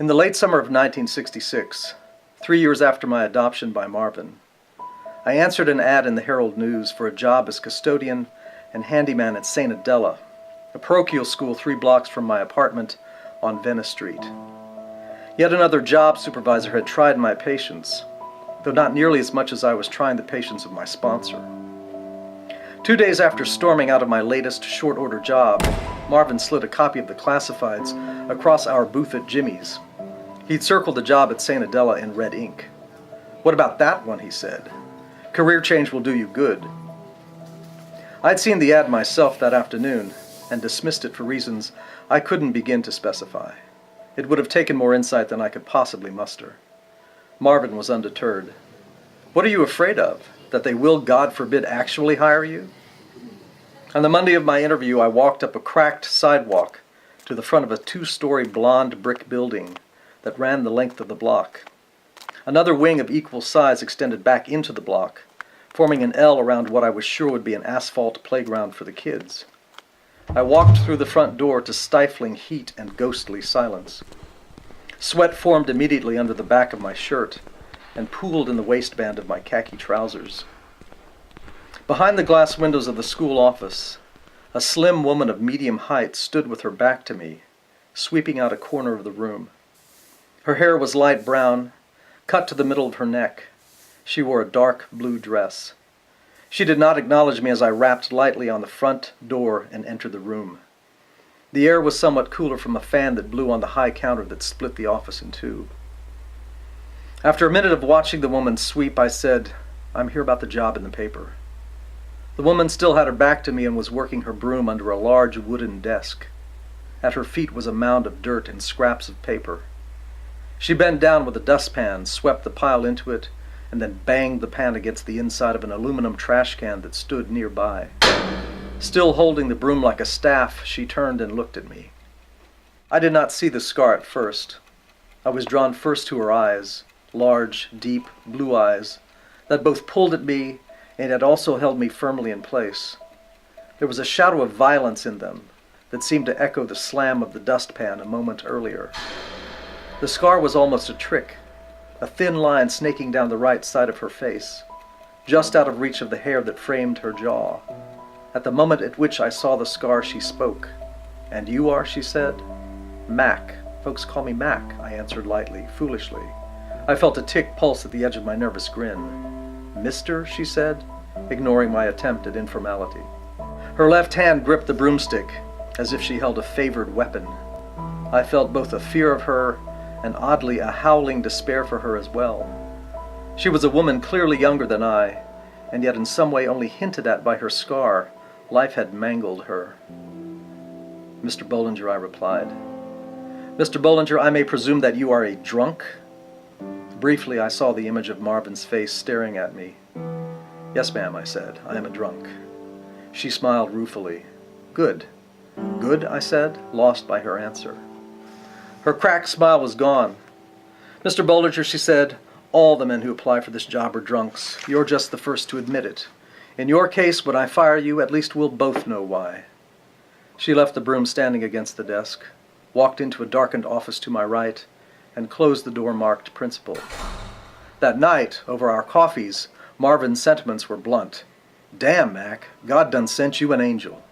In the late summer of 1966, 3 years after my adoption by Marvin, I answered an ad in the Herald News for a job as custodian and handyman at St. Adela, a parochial school 3 blocks from my apartment on Venice Street. Yet another job supervisor had tried my patience, though not nearly as much as I was trying the patience of my sponsor. 2 days after storming out of my latest short-order job, Marvin slid a copy of the classifieds across our booth at Jimmy's. He'd circled the job at St. Adela in red ink. "What about that one?" he said. "Career change will do you good." I'd seen the ad myself that afternoon and dismissed it for reasons I couldn't begin to specify. It would have taken more insight than I could possibly muster. Marvin was undeterred. "What are you afraid of? That they will, God forbid, actually hire you?" On the Monday of my interview, I walked up a cracked sidewalk to the front of a 2-story blonde brick building that ran the length of the block. Another wing of equal size extended back into the block, forming an L around what I was sure would be an asphalt playground for the kids. I walked through the front door to stifling heat and ghostly silence. Sweat formed immediately under the back of my shirt and pooled in the waistband of my khaki trousers. Behind the glass windows of the school office, a slim woman of medium height stood with her back to me, sweeping out a corner of the room. Her hair was light brown, cut to the middle of her neck. She wore a dark blue dress. She did not acknowledge me as I rapped lightly on the front door and entered the room. The air was somewhat cooler from a fan that blew on the high counter that split the office in two. After a minute of watching the woman sweep, I said, "I'm here about the job in the paper." The woman still had her back to me and was working her broom under a large wooden desk. At her feet was a mound of dirt and scraps of paper. She bent down with a dustpan, swept the pile into it, and then banged the pan against the inside of an aluminum trash can that stood nearby. Still holding the broom like a staff, she turned and looked at me. I did not see the scar at first. I was drawn first to her eyes, large, deep, blue eyes, that both pulled at me and had also held me firmly in place. There was a shadow of violence in them that seemed to echo the slam of the dustpan a moment earlier. The scar was almost a trick, a thin line snaking down the right side of her face, just out of reach of the hair that framed her jaw. At the moment at which I saw the scar, she spoke. "And you are?" she said. "Mac. Folks call me Mac," I answered lightly, foolishly. I felt a tick pulse at the edge of my nervous grin. "Mister?" she said, ignoring my attempt at informality. Her left hand gripped the broomstick, as if she held a favored weapon. I felt both a fear of her and oddly a howling despair for her as well. She was a woman clearly younger than I, and yet in some way only hinted at by her scar. Life had mangled her. "Mr. Bollinger," I replied. "Mr. Bollinger, I may presume that you are a drunk?" Briefly, I saw the image of Marvin's face staring at me. "Yes, ma'am," I said. "I am a drunk." She smiled ruefully. "Good." "Good?" I said, lost by her answer. Her cracked smile was gone. "Mr. Bollinger," she said, "all the men who apply for this job are drunks. You're just the first to admit it. In your case, when I fire you, at least we'll both know why." She left the broom standing against the desk, walked into a darkened office to my right, and closed the door marked Principal. That night, over our coffees, Marvin's sentiments were blunt. "Damn, Mac, God done sent you an angel."